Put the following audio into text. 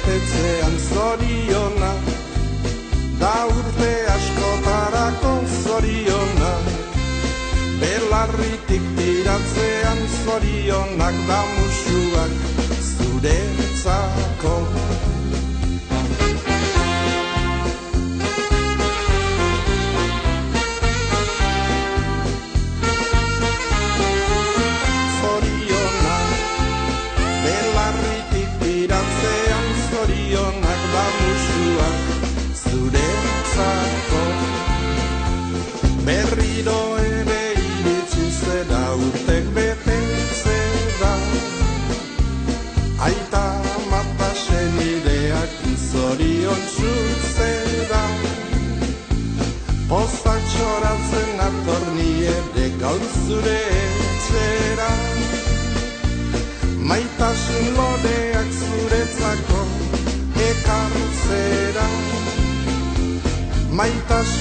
betetzean zorionak, da urte askotarako zorionak, belarritik tiratzean zorionak, da musuak zuretzako. Zorionak da musuak zuretzako. Berriro ere iritsi zeda, urtek betetze da. Aita mata senideak zoriontsu zeda. Pozak txoratzen atorni ere gaur zure etxera. Maitasun lodeak zuretzako ekartzera. Maitasun